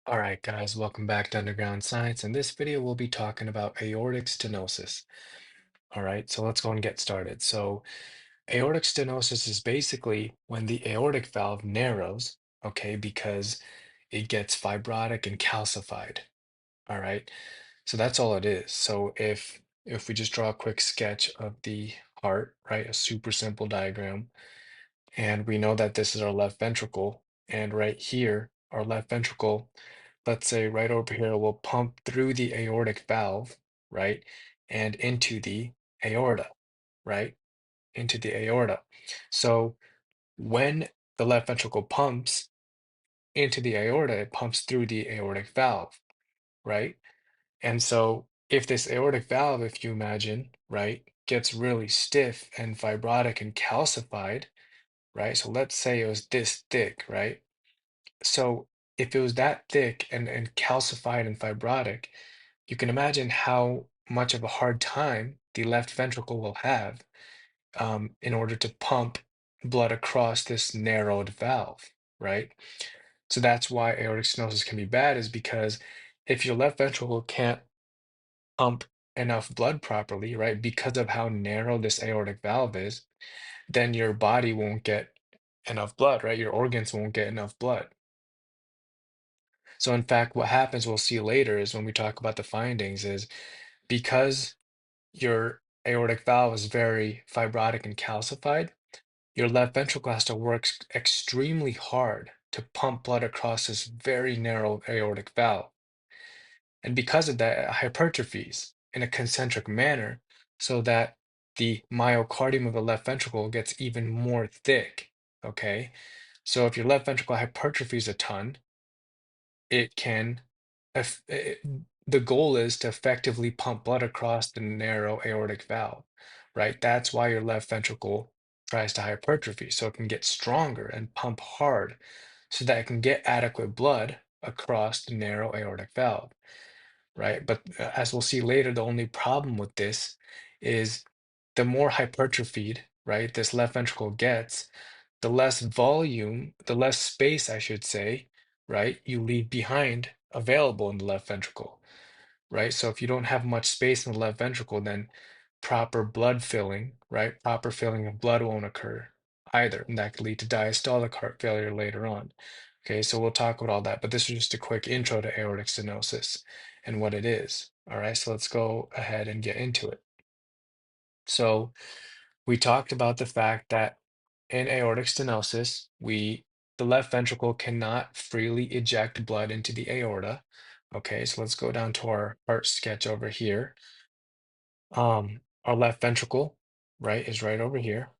All right, guys, welcome back to Underground Science. In this video, we'll be talking about aortic stenosis. All right, so let's go and get started. So, aortic stenosis is basically when the aortic valve narrows, okay, because it gets fibrotic and calcified. All right, so that's all it is. So, if we just draw a quick sketch of the heart, right, a super simple diagram, and we know that this is our left ventricle, and right here, our left ventricle, let's say right over here, will pump through the aortic valve, right? And into the aorta, right? Into the aorta. So when the left ventricle pumps into the aorta, it pumps through the aortic valve, right? And so if this aortic valve, if you imagine, right, gets really stiff and fibrotic and calcified, right? So let's say it was this thick, right? So if it was that thick and calcified and fibrotic, you can imagine how much of a hard time the left ventricle will have in order to pump blood across this narrowed valve, right? So that's why aortic stenosis can be bad, is because if your left ventricle can't pump enough blood properly, right, because of how narrow this aortic valve is, then your body won't get enough blood, right? Your organs won't get enough blood. So in fact, what happens, we'll see later, is when we talk about the findings, is because your aortic valve is very fibrotic and calcified, your left ventricle has to work extremely hard to pump blood across this very narrow aortic valve. And because of that, it hypertrophies in a concentric manner so that the myocardium of the left ventricle gets even more thick. Okay. So if your left ventricle hypertrophies a ton, it can eff- it, the goal is to effectively pump blood across the narrow aortic valve, right? That's why your left ventricle tries to hypertrophy, so it can get stronger and pump hard so that it can get adequate blood across the narrow aortic valve, right? But as we'll see later, the only problem with this is the more hypertrophied, right, this left ventricle gets, the less volume, the less space, I should say, right, you leave behind available in the left ventricle, right? So if you don't have much space in the left ventricle, then proper blood filling, right, proper filling of blood won't occur either, and that could lead to diastolic heart failure later on. Okay, so we'll talk about all that, but this is just a quick intro to aortic stenosis and what it is. All right, so let's go ahead and get into it. So we talked about the fact that in aortic stenosis, the left ventricle cannot freely eject blood into the aorta. Okay, so let's go down to our heart sketch over here. Our left ventricle, right, is right over here.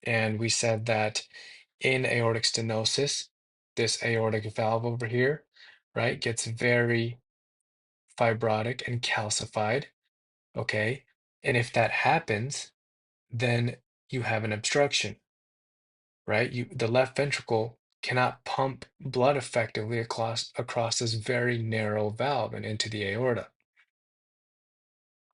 And we said that in aortic stenosis, this aortic valve over here, right, gets very fibrotic and calcified. Okay, and if that happens, then you have an obstruction, right? The left ventricle cannot pump blood effectively across this very narrow valve and into the aorta.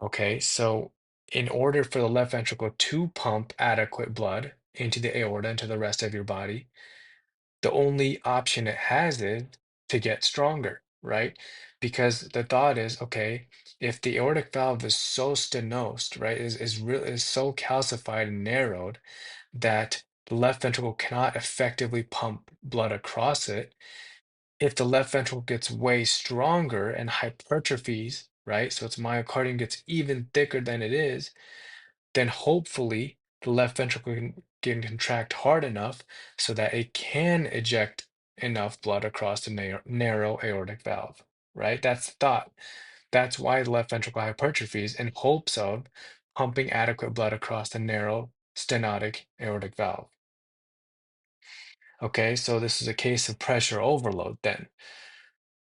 Okay, so in order for the left ventricle to pump adequate blood into the aorta and to the rest of your body, the only option it has is to get stronger, right? Because the thought is, okay, if the aortic valve is so stenosed, right, is so calcified and narrowed that the left ventricle cannot effectively pump blood across it. If the left ventricle gets way stronger and hypertrophies, right, so its myocardium gets even thicker than it is, then hopefully the left ventricle can contract hard enough so that it can eject enough blood across the narrow aortic valve, right? That's the thought. That's why the left ventricle hypertrophies in hopes of pumping adequate blood across the narrow stenotic aortic valve. Okay, so this is a case of pressure overload then,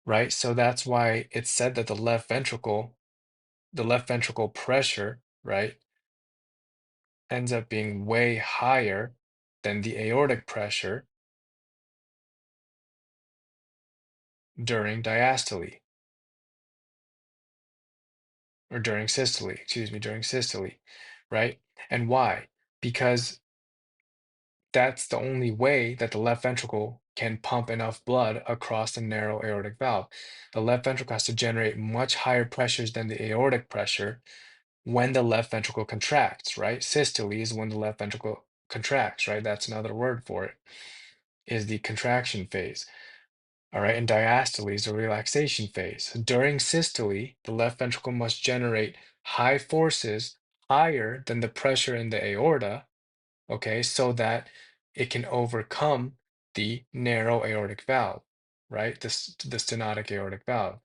right? So that's why it's said that the left ventricle pressure, right, ends up being way higher than the aortic pressure during diastole or during systole, excuse me, during systole, right? And why? Because that's the only way that the left ventricle can pump enough blood across the narrow aortic valve. The left ventricle has to generate much higher pressures than the aortic pressure when the left ventricle contracts, right? Systole is when the left ventricle contracts, right? That's another word for it, is the contraction phase. All right, and diastole is the relaxation phase. During systole, the left ventricle must generate high forces higher than the pressure in the aorta, okay, so that it can overcome the narrow aortic valve, right? The stenotic aortic valve.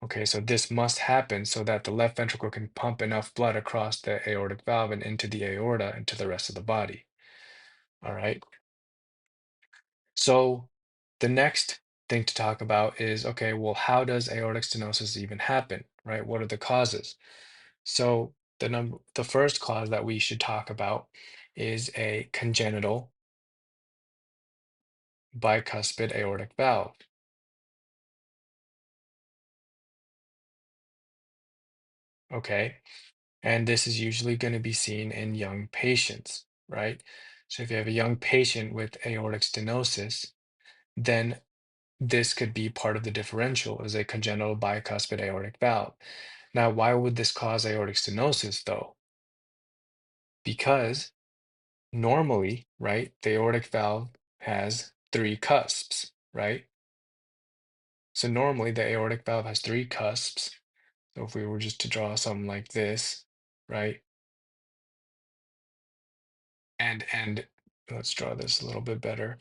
Okay, so this must happen so that the left ventricle can pump enough blood across the aortic valve and into the aorta and to the rest of the body. All right. So the next thing to talk about is, okay, well, how does aortic stenosis even happen, right? What are the causes? So the first cause that we should talk about is a congenital bicuspid aortic valve. Okay, and this is usually going to be seen in young patients, right? So if you have a young patient with aortic stenosis, then this could be part of the differential is a congenital bicuspid aortic valve. Now, why would this cause aortic stenosis though? Because normally, right, the aortic valve has three cusps, right? So normally the aortic valve has three cusps. So if we were just to draw something like this, right? And let's draw this a little bit better.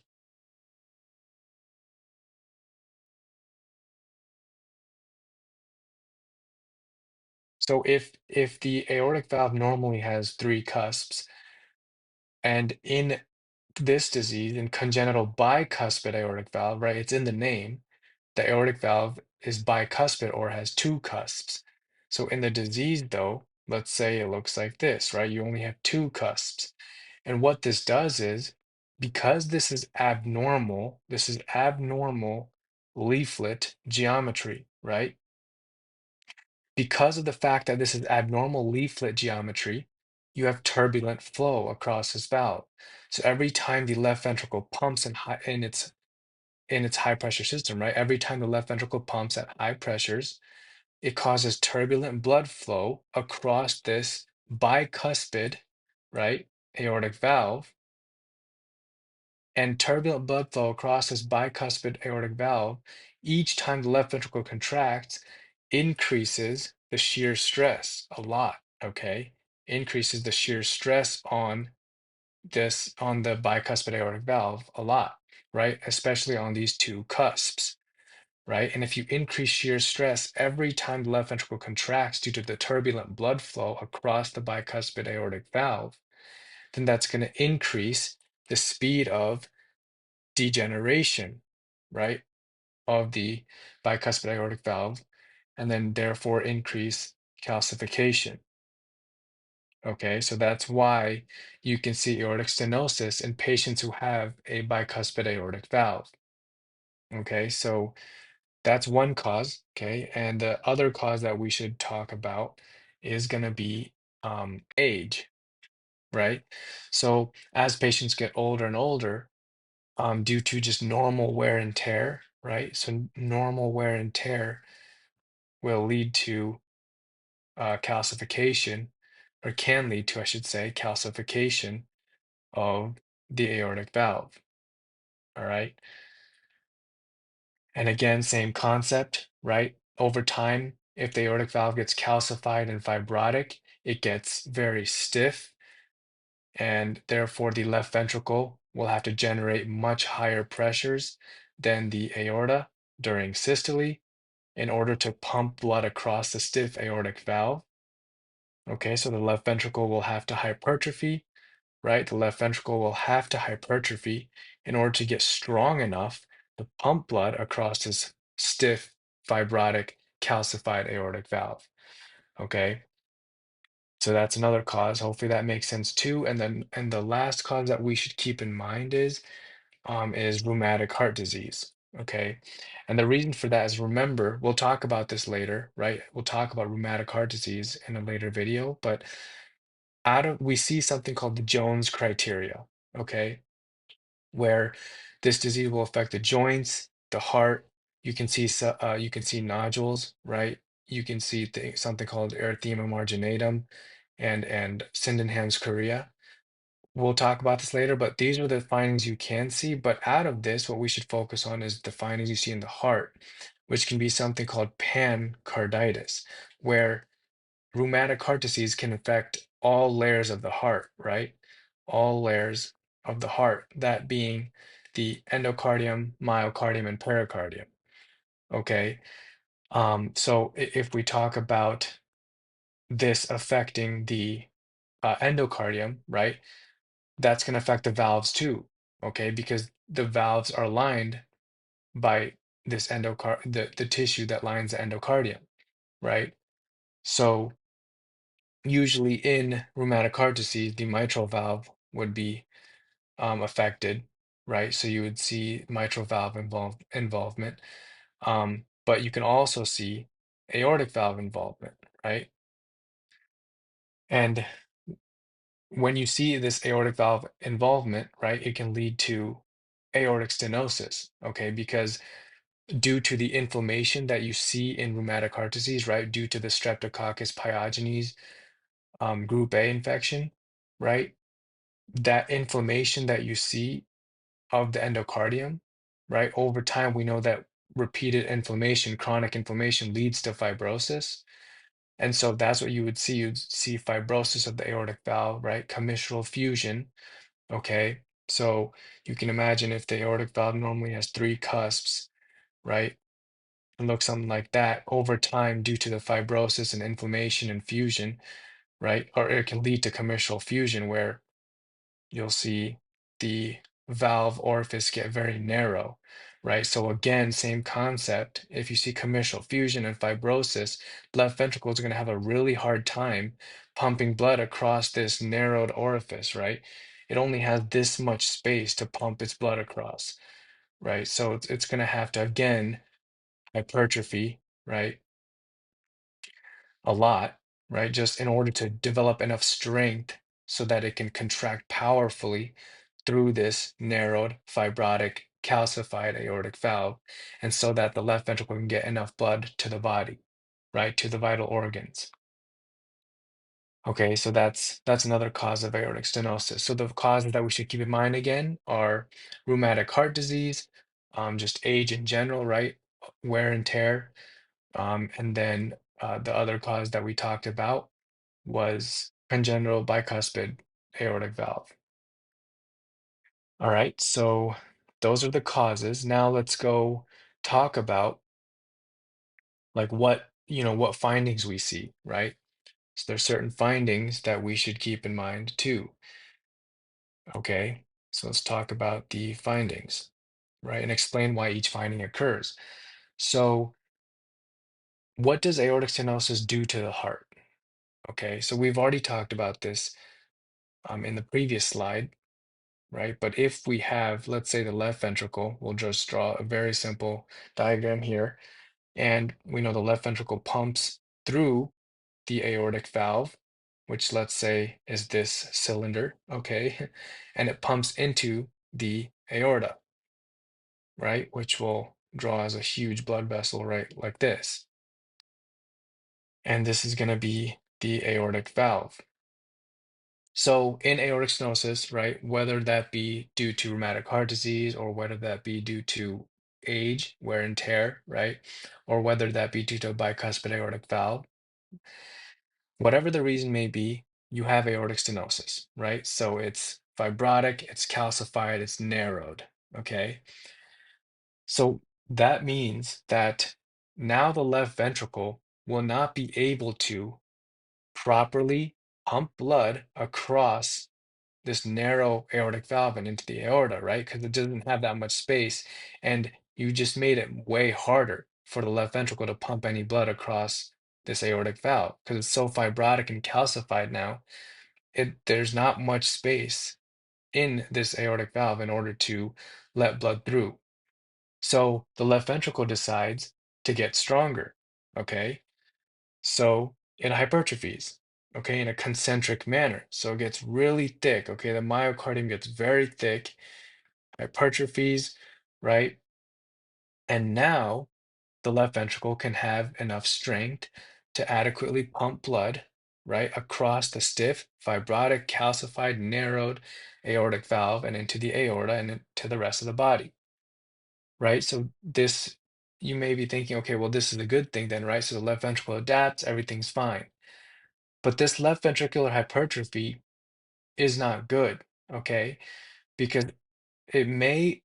So if the aortic valve normally has three cusps, and in this disease, in congenital bicuspid aortic valve, right, it's in the name, the aortic valve is bicuspid or has two cusps. So in the disease, though, let's say it looks like this, right? You only have two cusps. And what this does is, because this is abnormal leaflet geometry, right? Because of the fact that this is abnormal leaflet geometry, you have turbulent flow across this valve. So every time the left ventricle pumps in its high pressure system, right? Every time the left ventricle pumps at high pressures, it causes turbulent blood flow across this bicuspid, right, aortic valve. And turbulent blood flow across this bicuspid aortic valve, each time the left ventricle contracts, increases the shear stress a lot, okay? Increases the shear stress on the bicuspid aortic valve a lot, right? Especially on these two cusps, right? And if you increase shear stress every time the left ventricle contracts due to the turbulent blood flow across the bicuspid aortic valve, then that's going to increase the speed of degeneration, right, of the bicuspid aortic valve, and then therefore increase calcification. Okay, so that's why you can see aortic stenosis in patients who have a bicuspid aortic valve. Okay, so that's one cause. Okay, and the other cause that we should talk about is going to be age, right? So as patients get older and older, due to just normal wear and tear, right? So normal wear and tear will lead to calcification, or can lead to, I should say, calcification of the aortic valve. All right. And again, same concept, right? Over time, if the aortic valve gets calcified and fibrotic, it gets very stiff, and therefore the left ventricle will have to generate much higher pressures than the aorta during systole in order to pump blood across the stiff aortic valve. Okay, so the left ventricle will have to hypertrophy, right? The left ventricle will have to hypertrophy in order to get strong enough to pump blood across this stiff, fibrotic, calcified aortic valve. Okay, so that's another cause. Hopefully that makes sense too. And the last cause that we should keep in mind is rheumatic heart disease. Okay. And the reason for that is, remember, we'll talk about this later, right? We'll talk about rheumatic heart disease in a later video, but we see something called the Jones criteria. okay, where this disease will affect the joints, the heart. You can see nodules, right? You can see something called erythema marginatum and Sydenham's chorea. We'll talk about this later, but these are the findings you can see. But out of this, what we should focus on is the findings you see in the heart, which can be something called pancarditis, where rheumatic heart disease can affect all layers of the heart, right? All layers of the heart, that being the endocardium, myocardium, and pericardium. Okay. So if we talk about this affecting the endocardium, right, that's going to affect the valves too. Okay, because the valves are lined by this the tissue that lines the endocardium, right? So usually in rheumatic heart disease, the mitral valve would be affected, right? So you would see mitral valve involvement, but you can also see aortic valve involvement, right? And when you see this aortic valve involvement, right, it can lead to aortic stenosis, okay? Because due to the inflammation that you see in rheumatic heart disease, right, due to the Streptococcus pyogenes group A infection, right? That inflammation that you see of the endocardium, right? Over time, we know that repeated inflammation, chronic inflammation leads to fibrosis. And so that's what you would see. You'd see fibrosis of the aortic valve, right? Commissural fusion. Okay. So you can imagine if the aortic valve normally has three cusps, right? It looks something like that over time due to the fibrosis and inflammation and fusion, right? Or it can lead to commissural fusion where you'll see the valve orifice get very narrow, right? So again, same concept. If you see commissural fusion and fibrosis, left ventricle is going to have a really hard time pumping blood across this narrowed orifice, right? It only has this much space to pump its blood across, right? So it's going to have to, again, hypertrophy, right? A lot, right? Just in order to develop enough strength so that it can contract powerfully through this narrowed, fibrotic, calcified aortic valve, and so that the left ventricle can get enough blood to the body, right, to the vital organs. Okay, so that's another cause of aortic stenosis. So the causes that we should keep in mind again are rheumatic heart disease, just age in general, right? Wear and tear, and then the other cause that we talked about was congenital bicuspid aortic valve. All right, so those are the causes. Now let's go talk about like what findings we see, right? So there's certain findings that we should keep in mind too. Okay, so let's talk about the findings, right? And explain why each finding occurs. So what does aortic stenosis do to the heart? Okay, so we've already talked about this in the previous slide, right? But if we have, let's say, the left ventricle, we'll just draw a very simple diagram here. And we know the left ventricle pumps through the aortic valve, which let's say is this cylinder, okay? And it pumps into the aorta, right? Which we'll draw as a huge blood vessel, right? Like this. And this is going to be the aortic valve. So in aortic stenosis, right, whether that be due to rheumatic heart disease or whether that be due to age, wear and tear, right, or whether that be due to a bicuspid aortic valve, whatever the reason may be, you have aortic stenosis, right? So it's fibrotic, it's calcified, it's narrowed, okay? So that means that now the left ventricle will not be able to properly pump blood across this narrow aortic valve and into the aorta, right? Because it doesn't have that much space. And you just made it way harder for the left ventricle to pump any blood across this aortic valve because it's so fibrotic and calcified now. There's not much space in this aortic valve in order to let blood through. So the left ventricle decides to get stronger. Okay. So it hypertrophies. okay, in a concentric manner. So it gets really thick, okay? The myocardium gets very thick, hypertrophies, right? And now the left ventricle can have enough strength to adequately pump blood, right, across the stiff, fibrotic, calcified, narrowed aortic valve and into the aorta and into the rest of the body, right? So this, you may be thinking, okay, well, this is a good thing then, right? So the left ventricle adapts, everything's fine. But this left ventricular hypertrophy is not good, okay? Because it may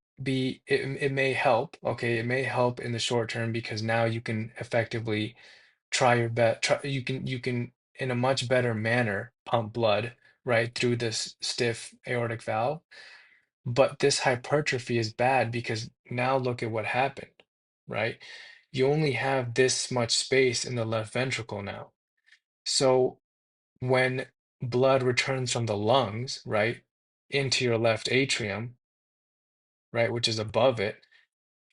help, okay? It may help in the short term because now you can effectively try your best, you can in a much better manner pump blood right through this stiff aortic valve. But this hypertrophy is bad because now look at what happened, right? You only have this much space in the left ventricle now. So when blood returns from the lungs, right, into your left atrium, right, which is above it,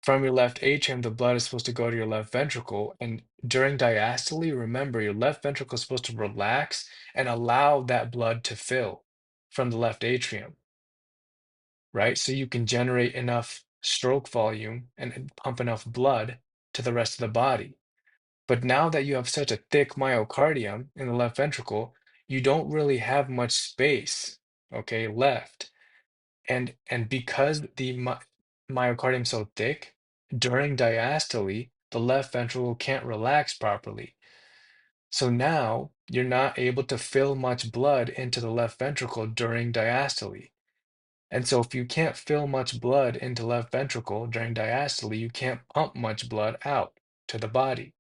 from your left atrium, the blood is supposed to go to your left ventricle. And during diastole, remember, your left ventricle is supposed to relax and allow that blood to fill from the left atrium, right? So you can generate enough stroke volume and pump enough blood to the rest of the body. But now that you have such a thick myocardium in the left ventricle, you don't really have much space, okay, left. And because the myocardium is so thick, during diastole, the left ventricle can't relax properly. So now you're not able to fill much blood into the left ventricle during diastole. And so if you can't fill much blood into left ventricle during diastole, you can't pump much blood out to the body,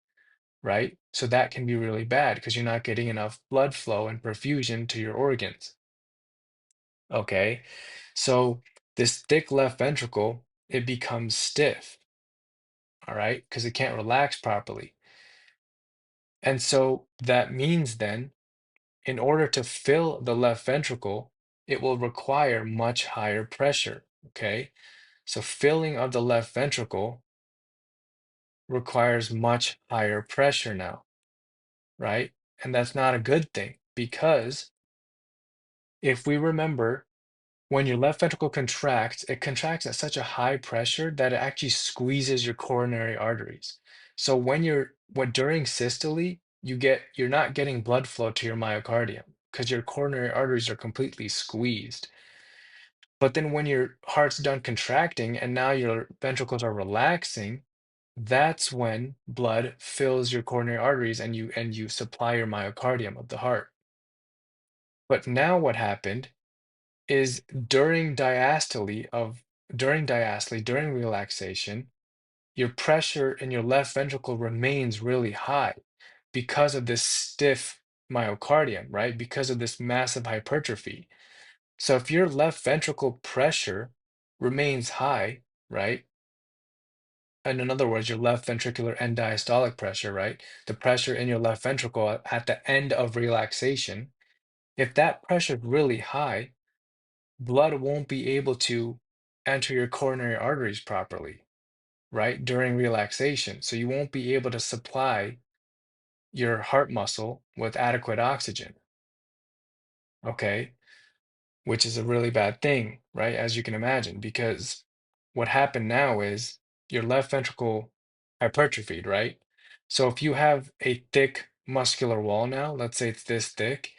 right? So that can be really bad because you're not getting enough blood flow and perfusion to your organs. Okay, so this thick left ventricle, it becomes stiff, all right, because it can't relax properly. And so that means then, in order to fill the left ventricle, it will require much higher pressure, okay? So filling of the left ventricle requires much higher pressure now, right? And that's not a good thing because if we remember, when your left ventricle contracts, it contracts at such a high pressure that it actually squeezes your coronary arteries. So when during systole, you're not getting blood flow to your myocardium because your coronary arteries are completely squeezed. But then when your heart's done contracting and now your ventricles are relaxing, that's when blood fills your coronary arteries and you supply your myocardium of the heart. But now what happened is during relaxation, your pressure in your left ventricle remains really high because of this stiff myocardium, right? Because of this massive hypertrophy. So if your left ventricle pressure remains high, right? And in other words, your left ventricular end diastolic pressure, right? The pressure in your left ventricle at the end of relaxation, if that pressure is really high, blood won't be able to enter your coronary arteries properly, right, during relaxation. So you won't be able to supply your heart muscle with adequate oxygen, okay, which is a really bad thing, right, as you can imagine, because what happened now is your left ventricle hypertrophied, right? So if you have a thick muscular wall now, let's say it's this thick,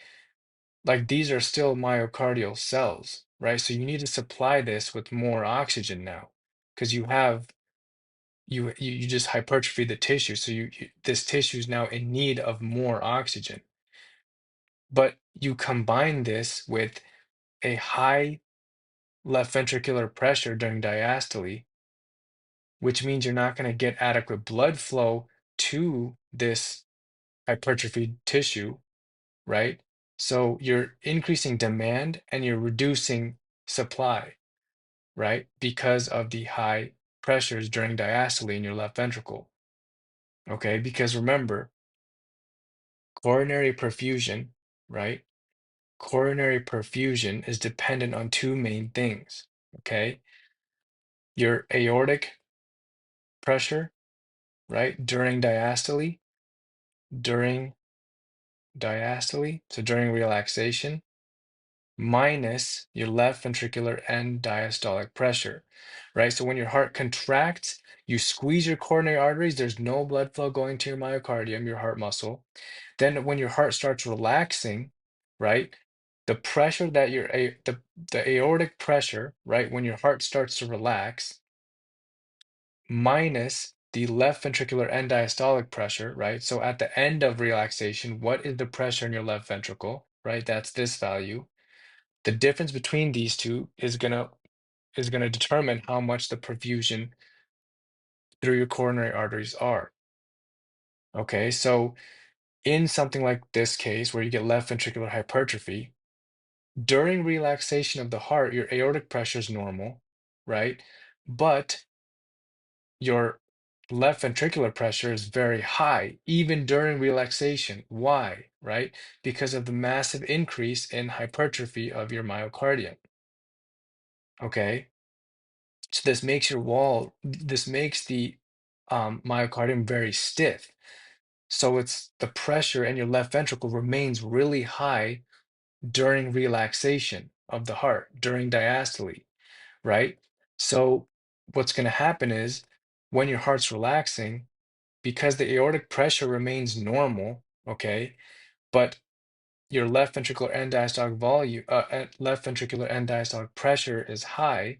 like these are still myocardial cells, right? So you need to supply this with more oxygen now because you just hypertrophy the tissue. So this tissue is now in need of more oxygen. But you combine this with a high left ventricular pressure during diastole, which means you're not going to get adequate blood flow to this hypertrophied tissue, right? So you're increasing demand and you're reducing supply, right? Because of the high pressures during diastole in your left ventricle. Okay, because remember, coronary perfusion, right? Coronary perfusion is dependent on two main things. Okay, your aortic pressure, right? During diastole, during diastole, so during relaxation, minus your left ventricular end diastolic pressure, right? So when your heart contracts, you squeeze your coronary arteries, there's no blood flow going to your myocardium, your heart muscle. Then when your heart starts relaxing, right? The pressure that the aortic pressure, right? When your heart starts to relax, minus the left ventricular end diastolic pressure, right? So at the end of relaxation, what is the pressure in your left ventricle, right? That's this value. The difference between these two is gonna determine how much the perfusion through your coronary arteries are. Okay, so in something like this case where you get left ventricular hypertrophy, during relaxation of the heart, your aortic pressure is normal, right? But your left ventricular pressure is very high, even during relaxation. Why? Right? Because of the massive increase in hypertrophy of your myocardium. Okay. So this makes the myocardium very stiff. So it's the pressure in your left ventricle remains really high during relaxation of the heart, during diastole, right? So what's going to happen is when your heart's relaxing, because the aortic pressure remains normal, okay, but your left ventricular end diastolic pressure is high,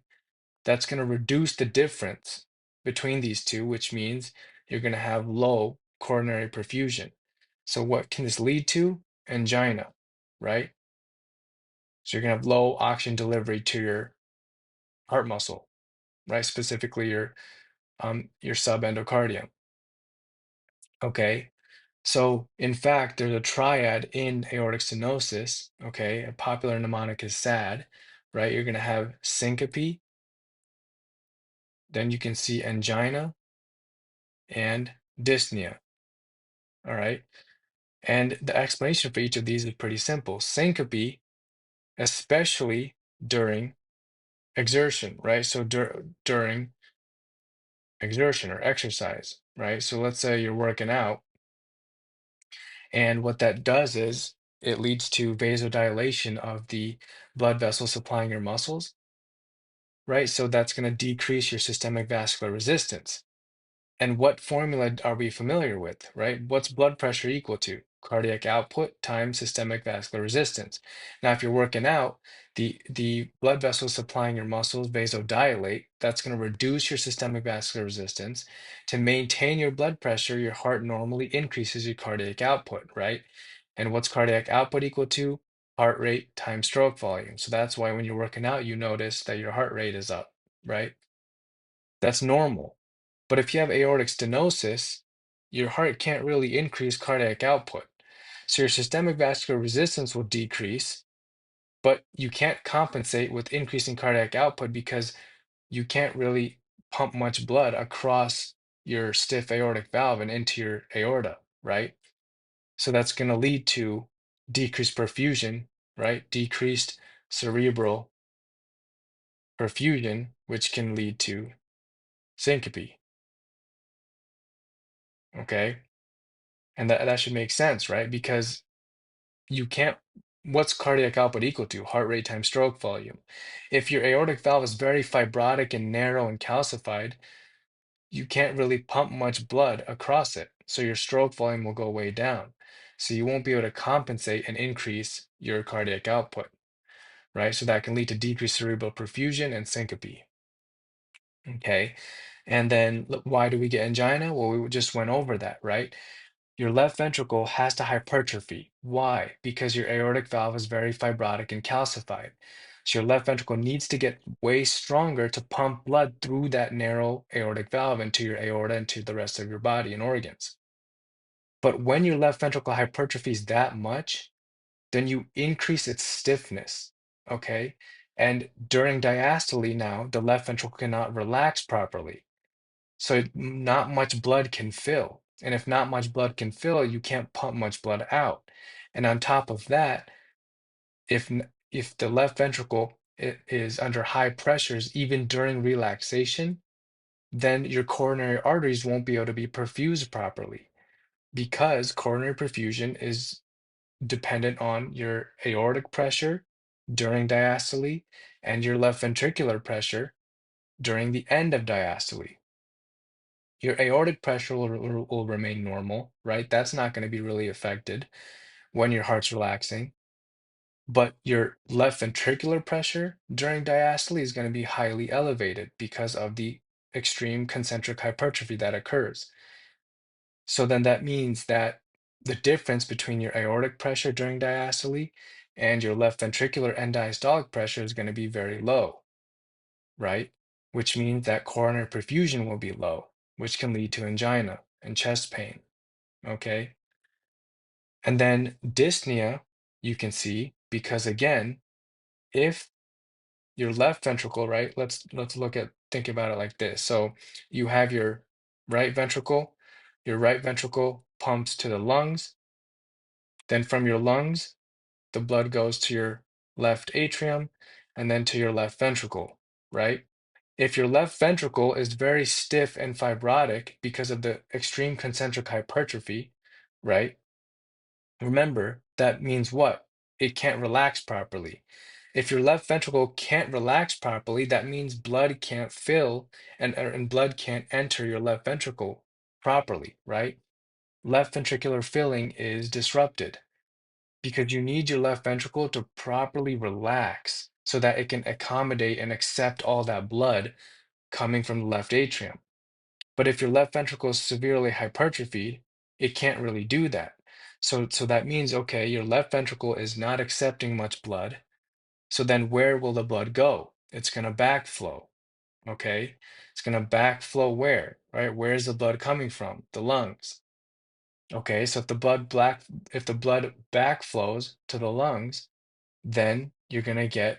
that's going to reduce the difference between these two, which means you're going to have low coronary perfusion. So what can this lead to? Angina, right? So you're going to have low oxygen delivery to your heart muscle, right? Specifically your subendocardium. Okay. So in fact, there's a triad in aortic stenosis. Okay. A popular mnemonic is SAD, right? You're going to have syncope, then you can see angina and dyspnea. All right. And the explanation for each of these is pretty simple. Syncope, especially during exertion, right? So during exertion or exercise, right? So let's say you're working out, and what that does is it leads to vasodilation of the blood vessels supplying your muscles, right? So that's going to decrease your systemic vascular resistance. And what formula are we familiar with, right? What's blood pressure equal to? Cardiac output times systemic vascular resistance. Now, if you're working out, the blood vessels supplying your muscles vasodilate. That's going to reduce your systemic vascular resistance. To maintain your blood pressure, your heart normally increases your cardiac output, right? And what's cardiac output equal to? Heart rate times stroke volume. So that's why when you're working out, you notice that your heart rate is up, right? That's normal. But if you have aortic stenosis, your heart can't really increase cardiac output. So your systemic vascular resistance will decrease, but you can't compensate with increasing cardiac output because you can't really pump much blood across your stiff aortic valve and into your aorta, right? So that's going to lead to decreased perfusion, right? Decreased cerebral perfusion, which can lead to syncope, okay? And that should make sense, right? Because you can't, what's cardiac output equal to? Heart rate times stroke volume. If your aortic valve is very fibrotic and narrow and calcified, you can't really pump much blood across it. So your stroke volume will go way down. So you won't be able to compensate and increase your cardiac output, right? So that can lead to decreased cerebral perfusion and syncope. Okay. And then why do we get angina? Well, we just went over that, right? Your left ventricle has to hypertrophy. Why? Because your aortic valve is very fibrotic and calcified. So your left ventricle needs to get way stronger to pump blood through that narrow aortic valve into your aorta and to the rest of your body and organs. But when your left ventricle hypertrophies that much, then you increase its stiffness. Okay. And during diastole now, the left ventricle cannot relax properly. So not much blood can fill. And if not much blood can fill, you can't pump much blood out. And on top of that, if the left ventricle is under high pressures, even during relaxation, then your coronary arteries won't be able to be perfused properly because coronary perfusion is dependent on your aortic pressure during diastole and your left ventricular pressure during the end of diastole. Your aortic pressure will remain normal, right? That's not going to be really affected when your heart's relaxing. But your left ventricular pressure during diastole is going to be highly elevated because of the extreme concentric hypertrophy that occurs. So then that means that the difference between your aortic pressure during diastole and your left ventricular end diastolic pressure is going to be very low, right? Which means that coronary perfusion will be low, which can lead to angina and chest pain, okay? And then dyspnea, you can see, because again, if your left ventricle, right? Let's think about it like this. So you have right ventricle, your right ventricle pumps to the lungs, then from your lungs, the blood goes to your left atrium and then to your left ventricle, right? If your left ventricle is very stiff and fibrotic because of the extreme concentric hypertrophy, right? Remember, that means what? It can't relax properly. If your left ventricle can't relax properly, that means blood can't fill and blood can't enter your left ventricle properly, right? Left ventricular filling is disrupted because you need your left ventricle to properly relax so that it can accommodate and accept all that blood coming from the left atrium. But if your left ventricle is severely hypertrophied, it can't really do that. So that means, okay, your left ventricle is not accepting much blood. So then where will the blood go? It's going to backflow, okay? It's going to backflow where, right? Where's the blood coming from? The lungs. Okay, so if the blood backflows to the lungs, then you're going to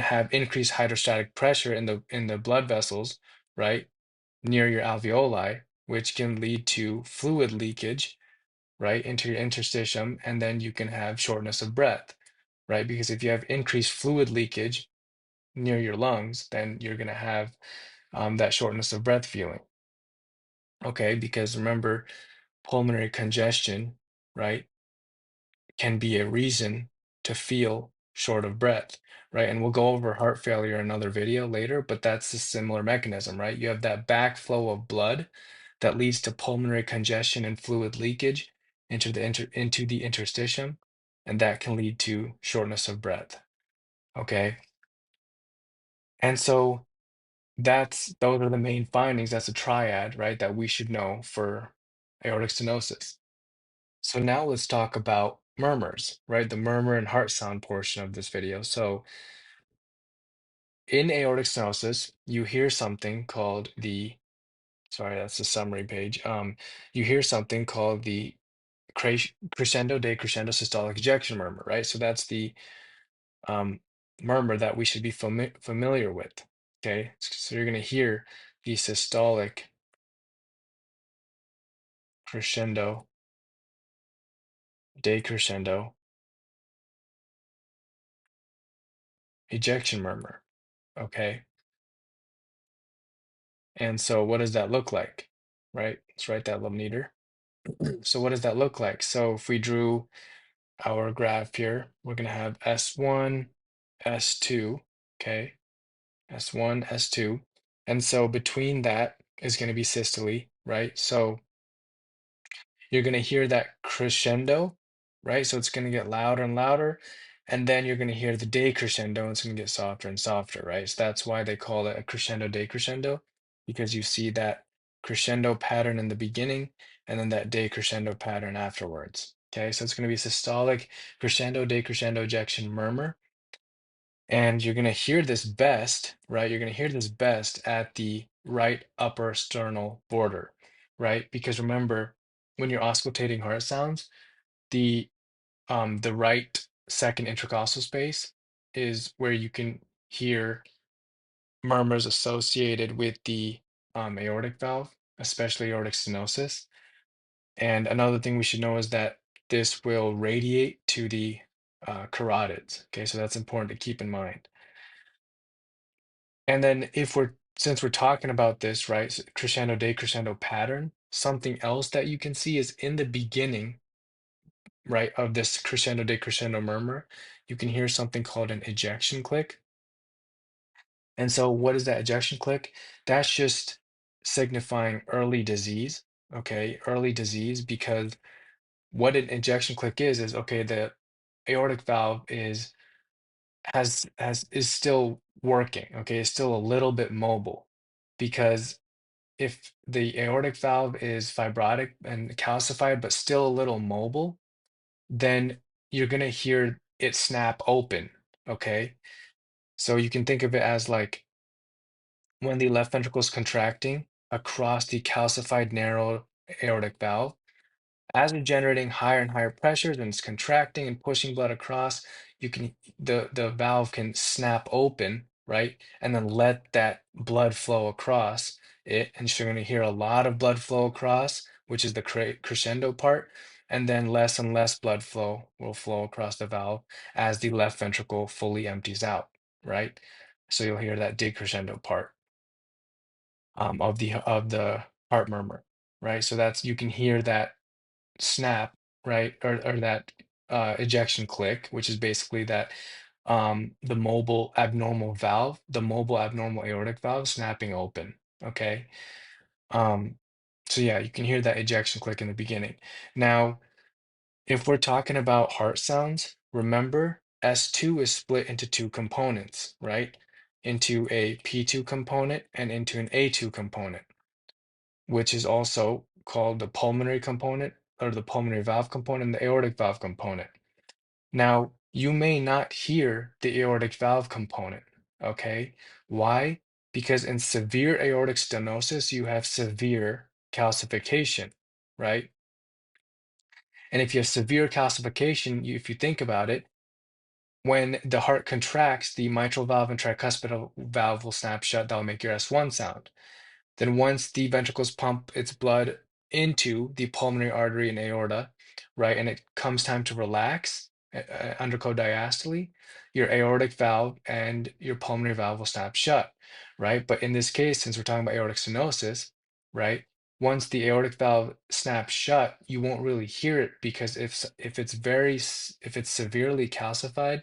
have increased hydrostatic pressure in the blood vessels, right? Near your alveoli, which can lead to fluid leakage, right, into your interstitium, and then you can have shortness of breath, right? Because if you have increased fluid leakage near your lungs, then you're going to have that shortness of breath feeling, okay? Because remember, pulmonary congestion, right, can be a reason to feel short of breath, right? And we'll go over heart failure in another video later, but that's a similar mechanism, right? You have that backflow of blood that leads to pulmonary congestion and fluid leakage into the interstitium, and that can lead to shortness of breath. Okay, and so those are the main findings. That's a triad, right? That we should know for aortic stenosis. So now let's talk about murmurs, right? The murmur and heart sound portion of this video. So in aortic stenosis, you hear something called sorry, that's the summary page. You hear something called the crescendo decrescendo systolic ejection murmur, right? So that's the um, murmur that we should be familiar with. Okay, so you're going to hear the systolic crescendo decrescendo ejection murmur. Okay, and so what does that look like? Right, let's write that little meter. So what does that look like? So if we drew our graph here, we're going to have S1, S2, okay, S1, S2. And so between that is going to be systole, right? So you're going to hear that crescendo, right? So it's going to get louder and louder. And then you're going to hear the decrescendo, and it's going to get softer and softer, right? So that's why they call it a crescendo decrescendo, because you see that crescendo pattern in the beginning and then that decrescendo pattern afterwards. Okay, so it's going to be systolic crescendo decrescendo ejection murmur. And you're going to hear this best, right? You're going to hear this best at the right upper sternal border, right? Because remember, when you're auscultating heart sounds, the the right second intercostal space is where you can hear murmurs associated with the aortic valve, especially aortic stenosis. And another thing we should know is that this will radiate to the carotids. Okay, so that's important to keep in mind. And then since we're talking about this, right, crescendo decrescendo pattern, something else that you can see is in the beginning, right, of this crescendo decrescendo murmur, you can hear something called an ejection click. And so what is that ejection click? That's just signifying early disease, okay? Early disease, because what an ejection click is okay, the aortic valve is still working, okay? It's still a little bit mobile, because if the aortic valve is fibrotic and calcified but still a little mobile, then you're going to hear it snap open, okay? So you can think of it as like when the left ventricle is contracting across the calcified narrow aortic valve, as it's generating higher and higher pressures and it's contracting and pushing blood across, you can the valve can snap open, right? And then let that blood flow across it. And so you're going to hear a lot of blood flow across, which is the crescendo part, and then less and less blood flow will flow across the valve as the left ventricle fully empties out, right? So you'll hear that decrescendo part of the heart murmur, right? So that's you can hear that snap, right? Or that ejection click, which is basically that the mobile abnormal valve, the mobile abnormal aortic valve snapping open. Okay. Um, so yeah, you can hear that ejection click in the beginning. Now, if we're talking about heart sounds, remember S2 is split into two components, right? Into a P2 component and into an A2 component, which is also called the pulmonary component or the pulmonary valve component and the aortic valve component. Now, you may not hear the aortic valve component, okay? Why? Because in severe aortic stenosis, you have severe calcification, right? And if you have severe calcification, if you think about it, when the heart contracts, the mitral valve and tricuspid valve will snap shut. That'll make your S1 sound. Then once the ventricles pump its blood into the pulmonary artery and aorta, right, and it comes time to relax, undergo diastole, your aortic valve and your pulmonary valve will snap shut, right? But in this case, since we're talking about aortic stenosis, right, once the aortic valve snaps shut, you won't really hear it because if it's if it's severely calcified,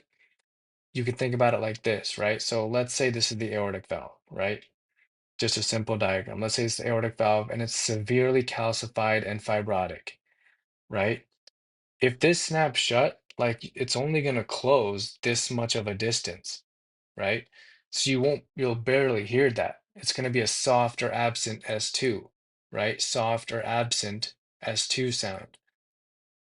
you can think about it like this, right? So let's say this is the aortic valve, right? Just a simple diagram. Let's say it's the aortic valve and it's severely calcified and fibrotic, right? If this snaps shut, like it's only going to close this much of a distance, right? So you'll barely hear that. It's going to be a soft or absent S2, right? Soft or absent S2 sound,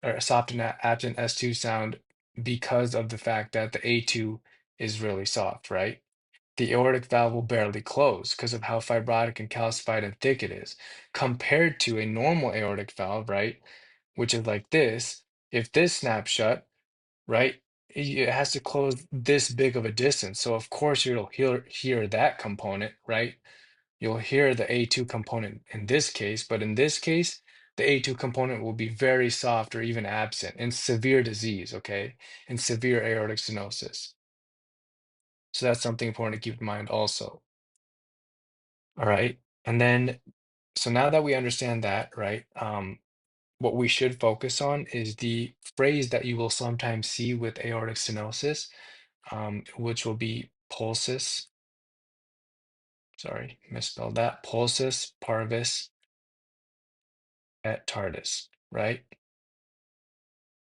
or a soft and absent S2 sound because of the fact that the A2 is really soft, right? The aortic valve will barely close because of how fibrotic and calcified and thick it is, compared to a normal aortic valve, right? Which is like this. If this snaps shut, right, it has to close this big of a distance. So of course you'll hear that component, right? You'll hear the A2 component in this case, but in this case, the A2 component will be very soft or even absent in severe disease, okay? In severe aortic stenosis. So that's something important to keep in mind also. All right. And then, so now that we understand that, right, what we should focus on is the phrase that you will sometimes see with aortic stenosis, which will be pulsus. Sorry, misspelled that. Pulsus parvis et tardis, right?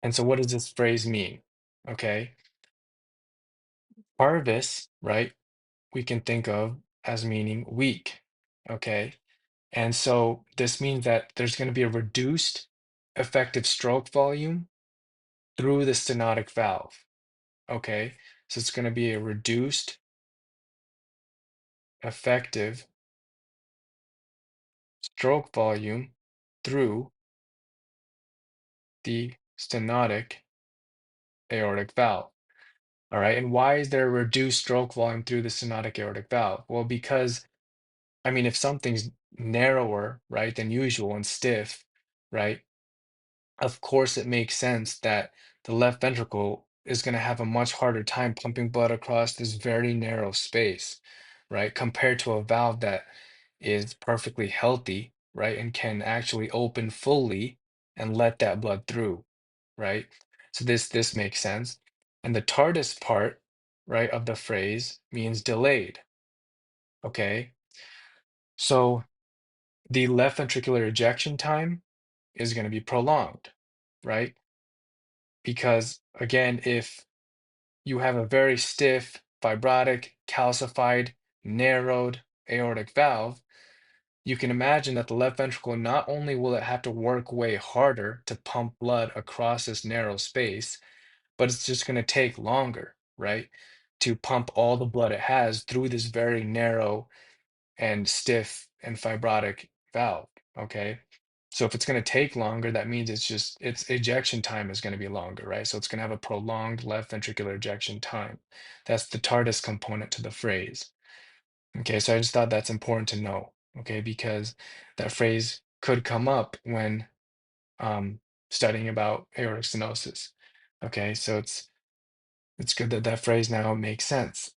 And so what does this phrase mean? Okay. Parvis, right, we can think of as meaning weak. Okay. And so this means that there's going to be a reduced effective stroke volume through the stenotic valve. Okay, so it's going to be a reduced effective stroke volume through the stenotic aortic valve. All right, and why is there a reduced stroke volume through the stenotic aortic valve? Well, because I mean, if something's narrower, right, than usual and stiff, right, of course, it makes sense that the left ventricle is going to have a much harder time pumping blood across this very narrow space, right? Compared to a valve that is perfectly healthy, right? And can actually open fully and let that blood through, right? So this makes sense. And the TARDIS part, right, of the phrase means delayed, okay? So the left ventricular ejection time is going to be prolonged, right? Because again, if you have a very stiff, fibrotic, calcified, narrowed aortic valve, you can imagine that the left ventricle not only will it have to work way harder to pump blood across this narrow space, but it's just going to take longer, right? To pump all the blood it has through this very narrow and stiff and fibrotic valve. Okay. So if it's going to take longer, that means its ejection time is going to be longer, right? So it's going to have a prolonged left ventricular ejection time. That's the TARDIS component to the phrase. Okay, so I just thought that's important to know, okay, because that phrase could come up when um, studying about aortic stenosis. Okay, so it's good that that phrase now makes sense.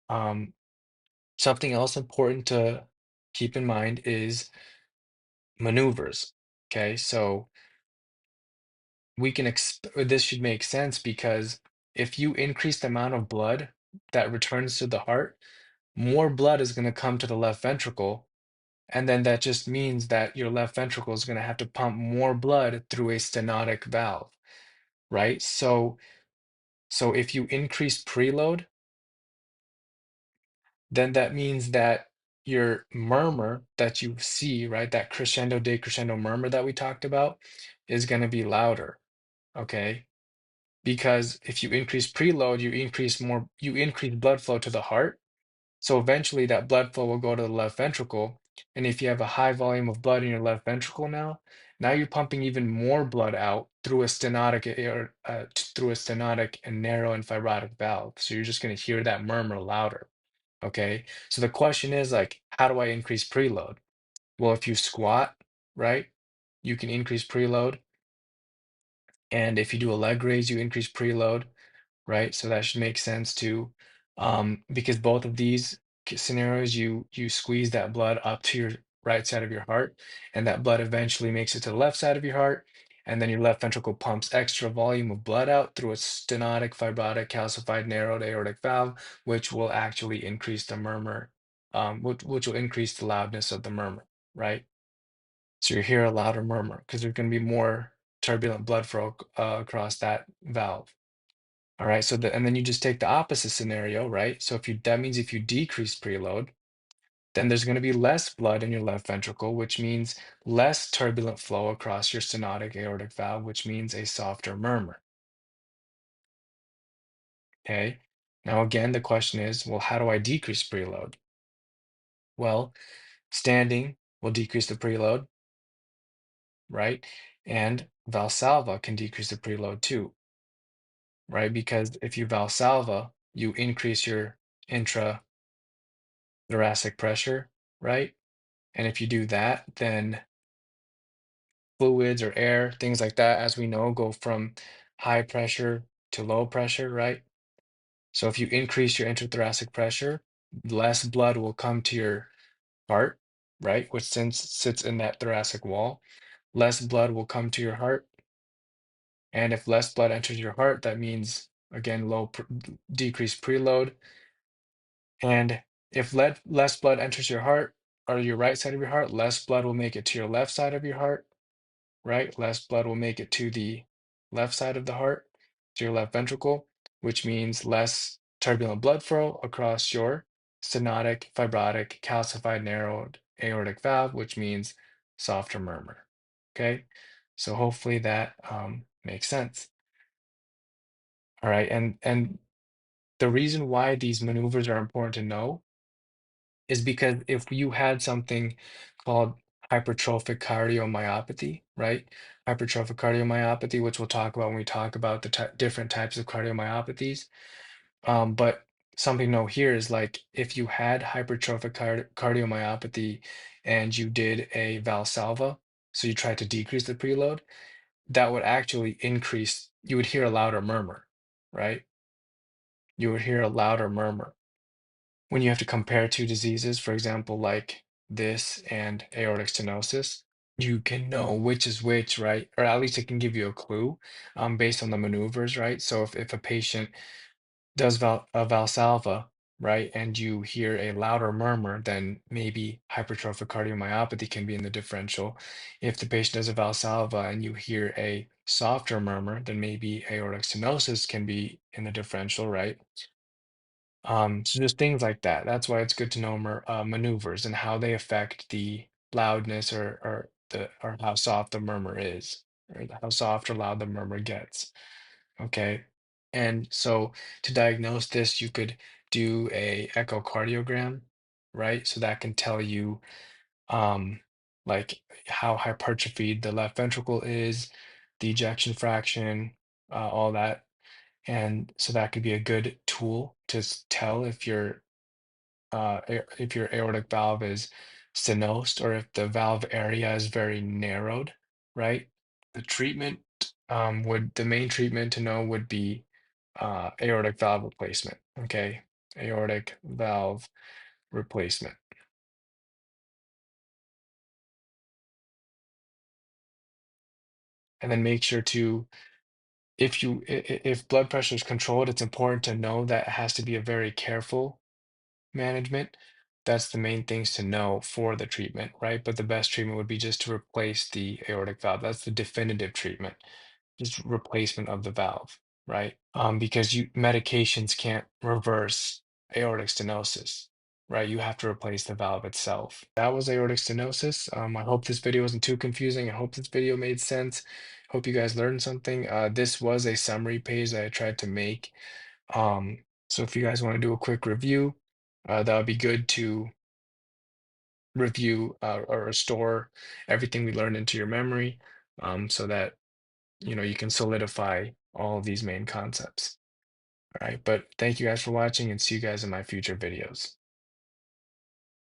Something else important to keep in mind is maneuvers. Okay, so this should make sense because if you increase the amount of blood that returns to the heart, more blood is going to come to the left ventricle. And then that just means that your left ventricle is going to have to pump more blood through a stenotic valve, right? So if you increase preload, then that means that your murmur that you see, right, that crescendo decrescendo murmur that we talked about is going to be louder, okay? Because if you increase preload, you increase blood flow to the heart. So eventually that blood flow will go to the left ventricle. And if you have a high volume of blood in your left ventricle now you're pumping even more blood out through a through a stenotic and narrow and fibrotic valve. So you're just going to hear that murmur louder. Okay. So the question is like, how do I increase preload? Well, if you squat, right, you can increase preload. And if you do a leg raise, you increase preload, right? So that should make sense too, because both of these scenarios, you squeeze that blood up to your right side of your heart, and that blood eventually makes it to the left side of your heart, and then your left ventricle pumps extra volume of blood out through a stenotic, fibrotic, calcified, narrowed aortic valve, which will actually increase the murmur, which will increase the loudness of the murmur, right? So you hear a louder murmur because there's going to be more turbulent blood flow across that valve. All right, and then you just take the opposite scenario, right? So that means if you decrease preload, then there's going to be less blood in your left ventricle, which means less turbulent flow across your stenotic aortic valve, which means a softer murmur. Okay. Now again, the question is, well, how do I decrease preload? Well, standing will decrease the preload, right? And Valsalva can decrease the preload too, right? Because if you Valsalva, you increase your intrathoracic pressure, right? And if you do that, then fluids or air, things like that, as we know, go from high pressure to low pressure, right? So if you increase your intrathoracic pressure, less blood will come to your heart, right? Which sits in that thoracic wall. Less blood will come to your heart. And if less blood enters your heart, that means, again, decreased preload. And if less blood enters your heart or your right side of your heart, less blood will make it to your left side of your heart, right? Less blood will make it to the left side of the heart, to your left ventricle, which means less turbulent blood flow across your stenotic, fibrotic, calcified, narrowed aortic valve, which means softer murmur. Okay, so hopefully that makes sense. All right, and the reason why these maneuvers are important to know is because if you had something called hypertrophic cardiomyopathy, right? Hypertrophic cardiomyopathy, which we'll talk about when we talk about the different types of cardiomyopathies. But something to know here is like if you had hypertrophic cardiomyopathy and you did a Valsalva, so you tried to decrease the preload, that would actually increase, you would hear a louder murmur, right? You would hear a louder murmur when you have to compare two diseases, for example, like this and aortic stenosis, you can know which is which, right? Or at least it can give you a clue based on the maneuvers, right? So if a patient does a Valsalva, right, and you hear a louder murmur, then maybe hypertrophic cardiomyopathy can be in the differential. If the patient does a Valsalva and you hear a softer murmur, then maybe aortic stenosis can be in the differential, right? So just things like that. That's why it's good to know maneuvers and how they affect the loudness or how soft the murmur is, or how soft or loud the murmur gets. Okay. And so to diagnose this, you could do a echocardiogram, right? So that can tell you um like how hypertrophied the left ventricle is, the ejection fraction, all that. And so that could be a good tool to tell if your aortic valve is stenosed or if the valve area is very narrowed, right? The treatment would the main treatment to know would be aortic valve replacement. Okay, aortic valve replacement, and then make sure to if blood pressure is controlled, it's important to know that it has to be a very careful management. That's the main things to know for the treatment, right? But the best treatment would be just to replace the aortic valve. That's the definitive treatment, just replacement of the valve, right? Because medications can't reverse aortic stenosis, right? You have to replace the valve itself. That was aortic stenosis. I hope this video wasn't too confusing. I hope this video made sense. Hope you guys learned something. This was a summary page that I tried to make. So if you guys want to do a quick review, that would be good to review or restore everything we learned into your memory, so that you can solidify all of these main concepts. All right, but thank you guys for watching and see you guys in my future videos.